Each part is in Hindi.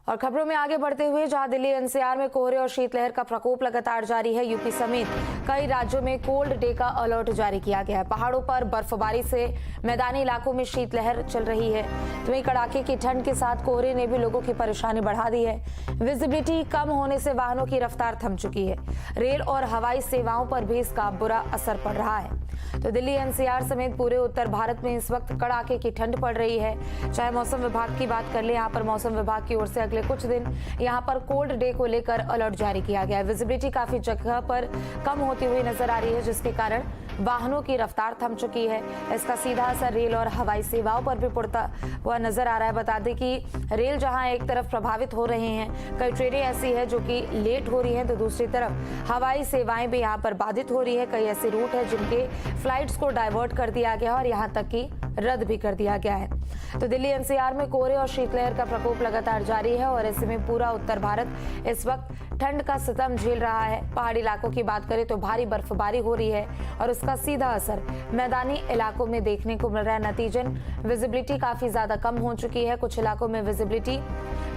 और खबरों में आगे बढ़ते हुए जहां दिल्ली एनसीआर में कोहरे और शीतलहर का प्रकोप लगातार जारी है, यूपी समेत कई राज्यों में कोल्ड डे का अलर्ट जारी किया गया है। पहाड़ों पर बर्फबारी से मैदानी इलाकों में शीतलहर चल रही है, तो वहीं कड़ाके की ठंड के साथ कोहरे ने भी लोगों की परेशानी बढ़ा दी है। विजिबिलिटी कम होने से वाहनों की रफ्तार थम चुकी है। रेल और हवाई सेवाओं पर भी इसका बुरा असर पड़ रहा है। तो दिल्ली एनसीआर समेत पूरे उत्तर भारत में इस वक्त कड़ाके की ठंड पड़ रही है। चाहे मौसम विभाग की बात कर ले, यहाँ पर मौसम विभाग की ओर से अगले कुछ दिन यहाँ पर कोल्ड डे को लेकर अलर्ट जारी किया गया है। विजिबिलिटी काफी जगह पर कम होती हुई नजर आ रही है, जिसके कारण वाहनों की रफ्तार थम चुकी है। इसका सीधा असर रेल और हवाई सेवाओं पर भी पड़ता हुआ नजर आ रहा है। बता दें कि रेल जहां एक तरफ प्रभावित हो रहे हैं, कई ट्रेनें ऐसी है जो कि लेट हो रही हैं, तो दूसरी तरफ हवाई सेवाएं भी यहां पर बाधित हो रही है। कई ऐसे रूट है जिनके फ्लाइट्स को डाइवर्ट कर दिया गया और यहां तक कि रद्द भी कर दिया गया है। तो दिल्ली एनसीआर में कोहरे और शीतलहर का प्रकोप लगातार जारी है और ऐसे में पूरा उत्तर भारत इस वक्त ठंड का सितम झेल रहा है। पहाड़ी इलाकों की बात करें तो भारी बर्फबारी हो रही है और उसका सीधा असर मैदानी इलाकों में देखने को मिल रहा है। नतीजन विजिबिलिटी काफी ज्यादा कम हो चुकी है। कुछ इलाकों में विजिबिलिटी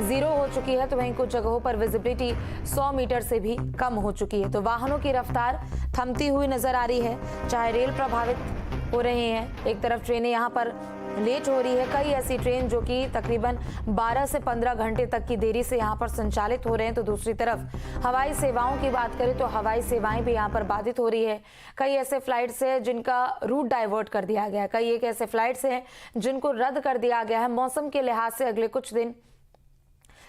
0 हो चुकी है, तो वहीं कुछ जगहों पर विजिबिलिटी 100 मीटर से भी कम हो चुकी है। तो वाहनों की रफ्तार थमती हुई नजर आ रही है। चाहे रेल प्रभावित हो रहे हैं, एक तरफ ट्रेनें यहाँ पर लेट हो रही है। कई ऐसी ट्रेन जो कि तकरीबन 12 से 15 घंटे तक की देरी से यहाँ पर संचालित हो रहे हैं। तो दूसरी तरफ हवाई सेवाओं की बात करें तो हवाई सेवाएं भी यहाँ पर बाधित हो रही है। कई ऐसे फ्लाइट्स हैं जिनका रूट डाइवर्ट कर दिया गया है, कई एक ऐसे फ्लाइट्स हैं जिनको रद्द कर दिया गया है। मौसम के लिहाज से अगले कुछ दिन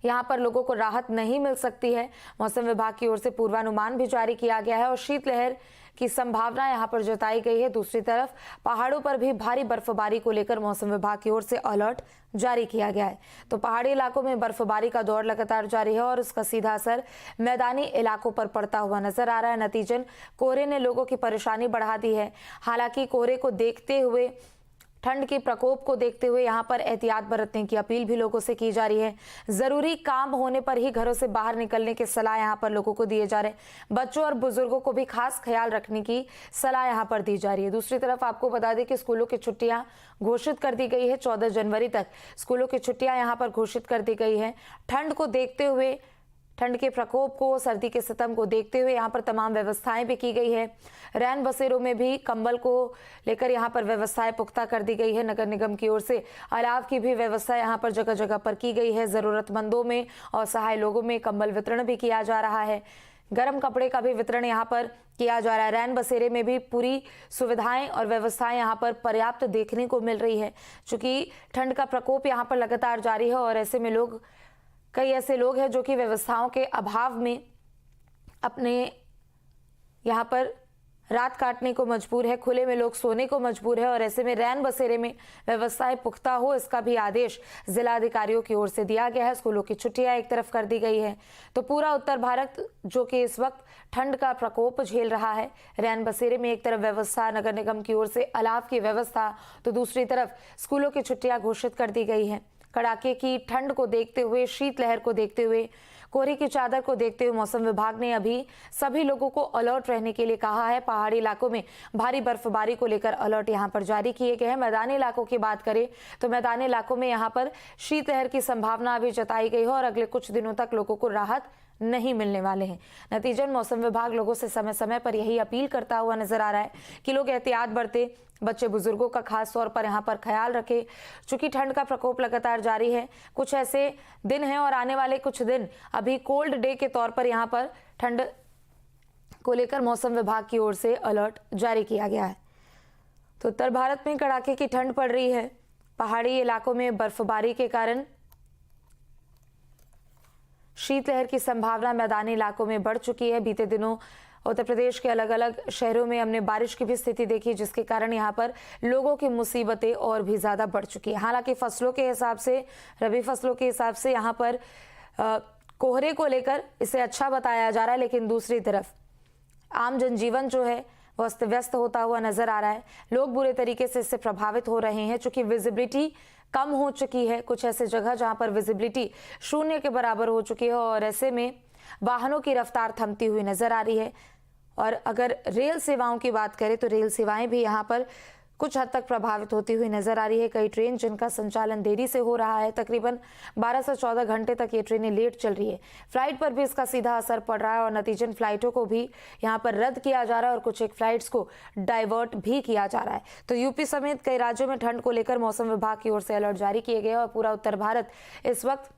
यहाँ पर लोगों को राहत नहीं मिल सकती है। मौसम विभाग की ओर से पूर्वानुमान भी जारी किया गया है और शीतलहर की संभावना यहाँ पर जताई गई है। दूसरी तरफ पहाड़ों पर भी भारी बर्फबारी को लेकर मौसम विभाग की ओर से अलर्ट जारी किया गया है। तो पहाड़ी इलाकों में बर्फबारी का दौर लगातार जारी है और उसका सीधा असर मैदानी इलाकों पर पड़ता हुआ नजर आ रहा है। नतीजन कोहरे ने लोगों की परेशानी बढ़ा दी है। हालांकि कोहरे को देखते हुए, ठंड के प्रकोप को देखते हुए यहाँ पर एहतियात बरतने की अपील भी लोगों से की जा रही है। जरूरी काम होने पर ही घरों से बाहर निकलने की सलाह यहाँ पर लोगों को दिए जा रहे हैं। बच्चों और बुजुर्गों को भी खास ख्याल रखने की सलाह यहाँ पर दी जा रही है। दूसरी तरफ आपको बता दें कि स्कूलों की छुट्टियां घोषित कर दी गई है। 14 जनवरी तक स्कूलों की छुट्टियां यहाँ पर घोषित कर दी गई है। ठंड को देखते हुए, ठंड के प्रकोप को, सर्दी के सितम को देखते हुए यहाँ पर तमाम व्यवस्थाएं भी की गई है। रैन बसेरों में भी कंबल को लेकर यहाँ पर व्यवस्थाएं पुख्ता कर दी गई है। नगर निगम की ओर से अलाव की भी व्यवस्था यहाँ पर जगह जगह पर की गई है। जरूरतमंदों में और सहाय लोगों में कंबल वितरण भी किया जा रहा है। गर्म कपड़े का भी वितरण यहाँ पर किया जा रहा है। रैन बसेरे में भी पूरी सुविधाएं और व्यवस्थाएं यहाँ पर पर्याप्त देखने को मिल रही है। चूंकि ठंड का प्रकोप यहाँ पर लगातार जारी है और ऐसे में कई ऐसे लोग हैं जो कि व्यवस्थाओं के अभाव में अपने यहाँ पर रात काटने को मजबूर है, खुले में लोग सोने को मजबूर है और ऐसे में रैन बसेरे में व्यवस्थाएं पुख्ता हो, इसका भी आदेश जिला अधिकारियों की ओर से दिया गया है। स्कूलों की छुट्टियां एक तरफ कर दी गई है। तो पूरा उत्तर भारत जो कि इस वक्त ठंड का प्रकोप झेल रहा है, रैन बसेरे में एक तरफ व्यवस्था, नगर निगम की ओर से अलाव की व्यवस्था, तो दूसरी तरफ स्कूलों की छुट्टियां घोषित कर दी गई है। कड़ाके की ठंड को देखते हुए, शीतलहर को देखते हुए, कोहरे की चादर को देखते हुए मौसम विभाग ने अभी सभी लोगों को अलर्ट रहने के लिए कहा है। पहाड़ी इलाकों में भारी बर्फबारी को लेकर अलर्ट यहां पर जारी किए गए हैं। मैदानी इलाकों की बात करें तो मैदानी इलाकों में यहां पर शीतलहर की संभावना अभी जताई गई है और अगले कुछ दिनों तक लोगों को राहत नहीं मिलने वाले हैं। नतीजन मौसम विभाग लोगों से समय समय पर यही अपील करता हुआ नजर आ रहा है कि लोग एहतियात बरते, बच्चे बुजुर्गों का खास तौर पर यहाँ पर ख्याल रखें। चूंकि ठंड का प्रकोप लगातार जारी है, कुछ ऐसे दिन हैं और आने वाले कुछ दिन अभी कोल्ड डे के तौर पर यहाँ पर ठंड को लेकर मौसम विभाग की ओर से अलर्ट जारी किया गया है। तो उत्तर भारत में कड़ाके की ठंड पड़ रही है। पहाड़ी इलाकों में बर्फबारी के कारण शीतलहर की संभावना मैदानी इलाकों में बढ़ चुकी है। बीते दिनों उत्तर प्रदेश के अलग अलग शहरों में हमने बारिश की भी स्थिति देखी, जिसके कारण यहाँ पर लोगों की मुसीबतें और भी ज्यादा बढ़ चुकी है। हालांकि फसलों के हिसाब से, रबी फसलों के हिसाब से यहाँ पर कोहरे को लेकर इसे अच्छा बताया जा रहा है, लेकिन दूसरी तरफ आम जनजीवन जो है वो अस्त व्यस्त होता हुआ नजर आ रहा है। लोग बुरे तरीके से इससे प्रभावित हो रहे हैं। चूंकि विजिबिलिटी कम हो चुकी है, कुछ ऐसे जगह जहां पर विजिबिलिटी 0 के बराबर हो चुकी है और ऐसे में वाहनों की रफ्तार थमती हुई नजर आ रही है। और अगर रेल सेवाओं की बात करें तो रेल सेवाएं भी यहाँ पर कुछ हद तक प्रभावित होती हुई नजर आ रही है। कई ट्रेन जिनका संचालन देरी से हो रहा है, तकरीबन 12 से 14 घंटे तक ये ट्रेनें लेट चल रही है। फ्लाइट पर भी इसका सीधा असर पड़ रहा है और नतीजन फ्लाइटों को भी यहाँ पर रद्द किया जा रहा है और कुछ एक फ्लाइट्स को डाइवर्ट भी किया जा रहा है। तो यूपी समेत कई राज्यों में ठंड को लेकर मौसम विभाग की ओर से अलर्ट जारी किए गए और पूरा उत्तर भारत इस वक्त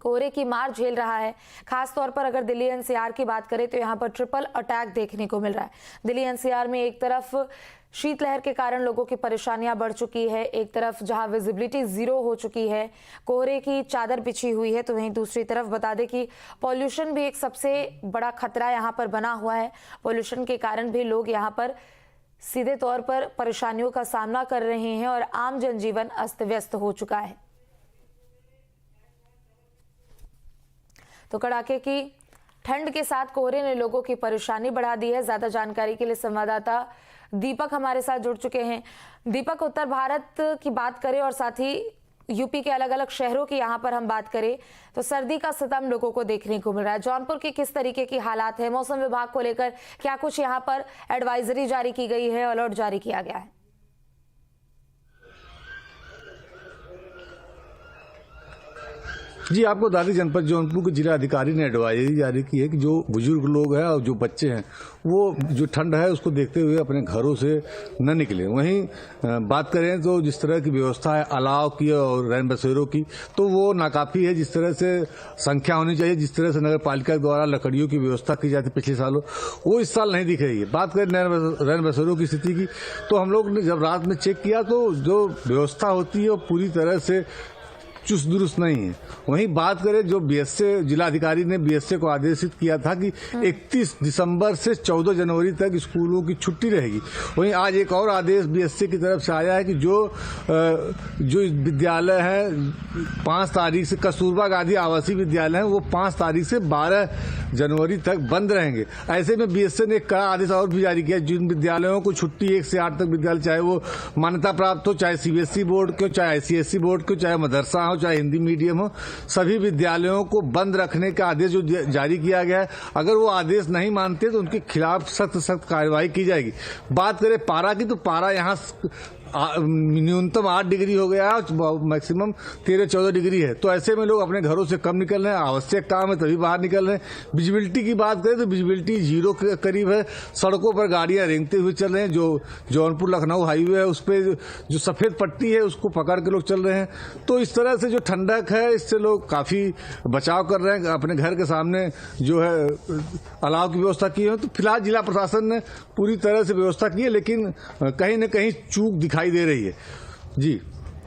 कोहरे की मार झेल रहा है। खास तौर पर अगर दिल्ली एनसीआर की बात करें तो यहाँ पर ट्रिपल अटैक देखने को मिल रहा है। दिल्ली एनसीआर में एक तरफ शीतलहर के कारण लोगों की परेशानियां बढ़ चुकी है, एक तरफ जहां विजिबिलिटी 0 हो चुकी है, कोहरे की चादर बिछी हुई है, तो वहीं दूसरी तरफ बता दें कि पॉल्यूशन भी एक सबसे बड़ा खतरा यहां पर बना हुआ है। पॉल्यूशन के कारण भी लोग यहां पर सीधे तौर पर परेशानियों का सामना कर रहे हैं और आम जनजीवन अस्त व्यस्त हो चुका है। तो कड़ाके की ठंड के साथ कोहरे ने लोगों की परेशानी बढ़ा दी है। ज्यादा जानकारी के लिए संवाददाता दीपक हमारे साथ जुड़ चुके हैं। दीपक, उत्तर भारत की बात करें और साथ ही यूपी के अलग अलग शहरों की यहाँ पर हम बात करें तो सर्दी का सितम लोगों को देखने को मिल रहा है। जौनपुर की किस तरीके की हालात है, मौसम विभाग को लेकर क्या कुछ यहाँ पर एडवाइजरी जारी की गई है, अलर्ट जारी किया गया है? जी, आपको दादी जनपद जौनपुर के जिला अधिकारी ने एडवाइजरी जारी की है कि जो बुजुर्ग लोग हैं और जो बच्चे हैं वो जो ठंड है उसको देखते हुए अपने घरों से न निकले। वहीं बात करें तो जिस तरह की व्यवस्था है अलाव की और रैन बसेरों की, तो वो नाकाफी है। जिस तरह से संख्या होनी चाहिए, जिस तरह से नगर पालिका द्वारा लकड़ियों की व्यवस्था की जाती पिछले सालों, वो इस साल नहीं दिख रही है। बात करें रैन बसेरों की स्थिति की, तो हम लोग ने जब रात में चेक किया तो जो व्यवस्था होती है वो पूरी तरह से चुस्त दुरुस्त नहीं है। वहीं बात करें जो बीएसए जिलाधिकारी ने बीएसए को आदेशित किया था कि 31 दिसंबर से 14 जनवरी तक स्कूलों की छुट्टी रहेगी, वहीं आज एक और आदेश बीएसए की तरफ से आया है कि जो विद्यालय है 5 तारीख से, कस्तूरबा गांधी आवासीय विद्यालय है, वो 5 तारीख से 12 जनवरी तक बंद रहेंगे। ऐसे में बीएसए ने एक कड़ा आदेश और भी जारी किया। जिन विद्यालयों को छुट्टी 1 से 8 तक विद्यालय, चाहे वो मान्यता प्राप्त हो, चाहे सीबीएसई बोर्ड के, चाहे आईसीएसई बोर्ड के, चाहे मदरसा हो, चाहे हिंदी मीडियम हो, सभी विद्यालयों को बंद रखने का आदेश जो जारी किया गया है। अगर वो आदेश नहीं मानते तो उनके खिलाफ सख्त कार्रवाई की जाएगी। बात करें पारा की, तो पारा यहाँ न्यूनतम 8 डिग्री हो गया है, मैक्सिमम 13-14 डिग्री है। तो ऐसे में लोग अपने घरों से कम निकल रहे हैं, आवश्यक काम है तभी बाहर निकल रहे हैं। विजिबिलिटी की बात करें तो विजिबिलिटी 0 के करीब है। सड़कों पर गाड़ियां रेंगते हुए चल रहे हैं। जो जौनपुर लखनऊ हाईवे है उस पर जो सफेद पट्टी है उसको पकड़ के लोग चल रहे हैं। तो इस तरह से जो ठंडक है इससे लोग काफी बचाव कर रहे हैं। अपने घर के सामने जो है अलाव की व्यवस्था की है। तो फिलहाल जिला प्रशासन ने पूरी तरह से व्यवस्था की है, लेकिन कहीं न कहीं चूक दिखाई दे रही है। जी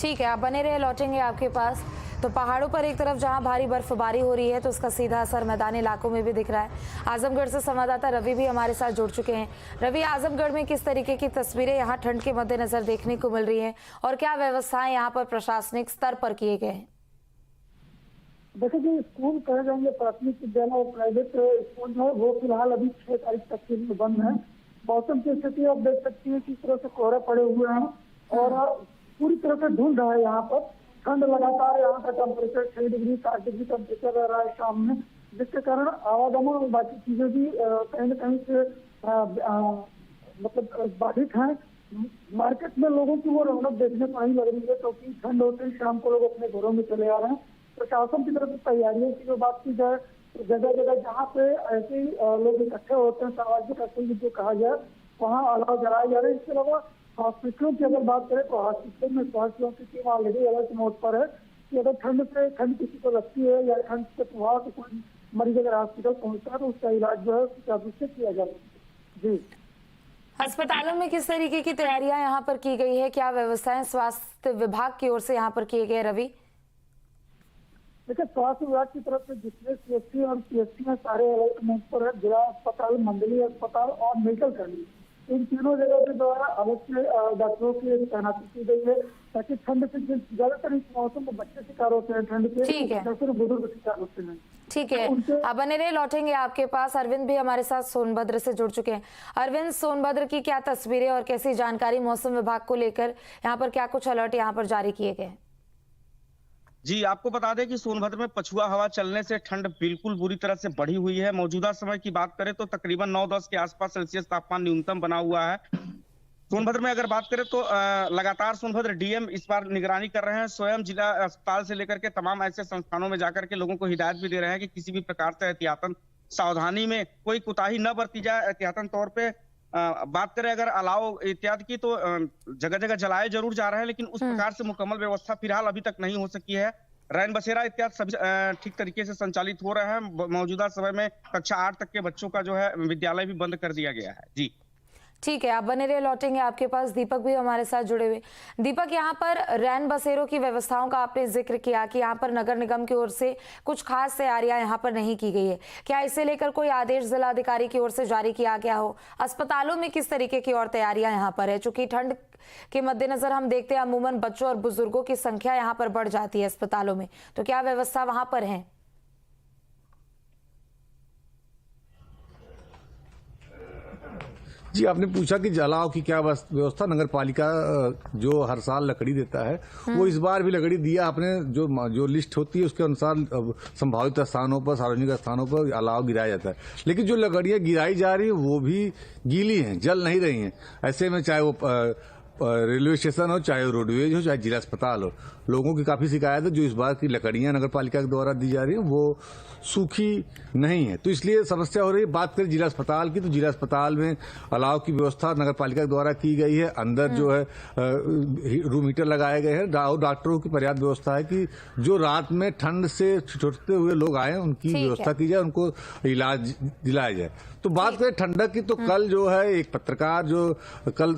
ठीक है, आप बने रहे, लौटेंगे आपके पास। तो पहाड़ों पर एक तरफ जहां भारी बर्फबारी हो रही है तो उसका सीधा असर मैदानी इलाकों में भी दिख रहा है। आजमगढ़ से संवाददाता रवि भी हमारे साथ जुड़ चुके हैं। रवि, आजमगढ़ में किस तरीके की तस्वीरें यहाँ ठंड के मद्देनजर देखने को मिल रही है और क्या व्यवस्थाएं यहाँ पर प्रशासनिक स्तर पर किए गए हैं? देखिए जी, स्कूल कहे जाएंगे प्राथमिक विद्यालय और प्राइवेट स्कूल जो है वो फिलहाल अभी 6 तारीख तक के लिए बंद है। मौसम की स्थिति आप देख सकती है किस तरह से कोहरे पड़े हुए हैं और पूरी तरह से धुंध है। यहाँ पर ठंड लगातार, यहाँ का टेम्परेचर 6 डिग्री 7 डिग्री टेम्परेचर रह रहा है शाम में, जिसके कारण आवागमन और बाकी चीजें भी कहीं न कहीं से मतलब बाधित हैं। मार्केट में लोगों की वो रौनक देखने को नहीं लग रही है क्योंकि ठंड होते ही शाम को लोग अपने घरों में चले आ रहे हैं। प्रशासन की तरफ से तैयारियों की जो बात की जाए तो जगह जगह जहाँ पे ऐसे ही लोग इकट्ठे होते हैं, सामाजिक एक्टिविटी जो कहा जाए, वहाँ अलाव जलाए जा रहे हैं। इसके अलावा हॉस्पिटलों की अगर बात करें तो हॉस्पिटल में स्वास्थ्य की टीम ऑलरेडी अलर्ट मोड पर है कि अगर ठंड किसी को लगती है या ठंड के प्रभाव से कोई मरीज अगर हॉस्पिटल पहुंचता है तो उसका इलाज जो है सुचारू से किया जाएगा। जी, अस्पतालों में किस तरीके की तैयारियां यहाँ पर की गई है, क्या व्यवस्थाएं स्वास्थ्य विभाग की ओर से यहाँ पर किए गए? रवि, देखिए, स्वास्थ्य विभाग की तरफ से जितने सीएचसी और पीएचसी में सारे अलर्ट मोड पर है। जिला अस्पताल, मंडलीय अस्पताल और मेडिकल कर्मी, इन तीनों जगह के द्वारा अलग से डॉक्टरों की तैनाती की गई है ताकि ठंड से ज्यादातर इस मौसम में बच्चे शिकार होते हैं, ठंड के बुजुर्ग शिकार होते हैं। ठीक है, अब बने रहे, लौटेंगे आपके पास। अरविंद भी हमारे साथ सोनभद्र से जुड़ चुके हैं। अरविंद, सोनभद्र की क्या तस्वीरें और कैसी जानकारी मौसम विभाग को लेकर, यहाँ पर क्या कुछ अलर्ट यहाँ पर जारी किए गए? जी, आपको बता दें कि सोनभद्र में पछुआ हवा चलने से ठंड बिल्कुल बुरी तरह से बढ़ी हुई है। मौजूदा समय की बात करें तो तकरीबन 9-10 के आसपास सेल्सियस तापमान न्यूनतम बना हुआ है। सोनभद्र में अगर बात करें तो लगातार सोनभद्र डीएम इस बार निगरानी कर रहे हैं। स्वयं जिला अस्पताल से लेकर के तमाम ऐसे संस्थानों में जाकर के लोगों को हिदायत भी दे रहे हैं कि किसी भी प्रकार से एहतियातन सावधानी में कोई कोताही न बरती जाए। एहतियातन तौर पे बात करें अगर अलाव इत्यादि की तो जगह जगह जलाए जरूर जा रहे हैं, लेकिन उस प्रकार से मुकम्मल व्यवस्था फिलहाल अभी तक नहीं हो सकी है। रैन बसेरा इत्यादि सभी ठीक तरीके से संचालित हो रहे हैं। मौजूदा समय में कक्षा 8 तक के बच्चों का जो है विद्यालय भी बंद कर दिया गया है। जी ठीक है, आप बने रहे, लौटेंगे आपके पास। दीपक भी हमारे साथ जुड़े हुए। दीपक, यहाँ पर रैन बसेरों की व्यवस्थाओं का आपने जिक्र किया कि यहाँ पर नगर निगम की ओर से कुछ खास तैयारियां यहाँ पर नहीं की गई है। क्या इसे लेकर कोई आदेश जिलाधिकारी की ओर से जारी किया गया हो? अस्पतालों में किस तरीके की और तैयारियां यहाँ पर है? चूंकि ठंड के मद्देनजर हम देखते हैं अमूमन बच्चों और बुजुर्गों की संख्या यहाँ पर बढ़ जाती है अस्पतालों में, तो क्या व्यवस्था वहां पर है? जी, आपने पूछा कि जलाव की क्या व्यवस्था। नगर पालिका जो हर साल लकड़ी देता है वो इस बार भी लकड़ी दिया। आपने जो लिस्ट होती है उसके अनुसार संभावित स्थानों पर, सार्वजनिक स्थानों पर अलाव गिराया जाता है, लेकिन जो लकड़ियां गिराई जा रही है वो भी गीली हैं, जल नहीं रही हैं। ऐसे में चाहे वो रेलवे स्टेशन हो, चाहे रोडवेज हो, चाहे जिला अस्पताल हो, लोगों की काफी शिकायत है जो इस बार की लकड़ियां नगर पालिका के द्वारा दी जा रही है वो सूखी नहीं है, तो इसलिए समस्या हो रही है। बात करें जिला अस्पताल की, तो जिला अस्पताल में अलाव की व्यवस्था नगर पालिका के द्वारा की गई है। अंदर जो है रूम हीटर लगाए गए हैं और डॉक्टरों की पर्याप्त व्यवस्था है कि जो रात में ठंड से छुटते हुए लोग आए उनकी व्यवस्था की जाए, उनको इलाज दिलाया जाए। तो बात करें ठंडक की, तो कल जो है एक पत्रकार जो कल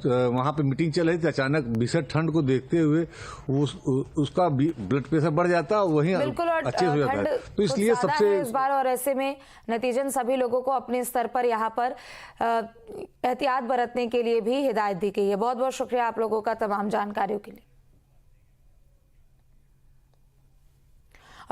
वहां पे मीटिंग चल रही थी, अचानक भीषण ठंड को देखते हुए उसका ब्लड प्रेशर बढ़ जाता है, वहीं अच्छे हो जाता है। तो इसलिए सबसे इस बार, और ऐसे में नतीजन सभी लोगों को अपने स्तर पर यहाँ पर एहतियात बरतने के लिए भी हिदायत दी गई है। बहुत बहुत शुक्रिया आप लोगों का तमाम जानकारियों के लिए।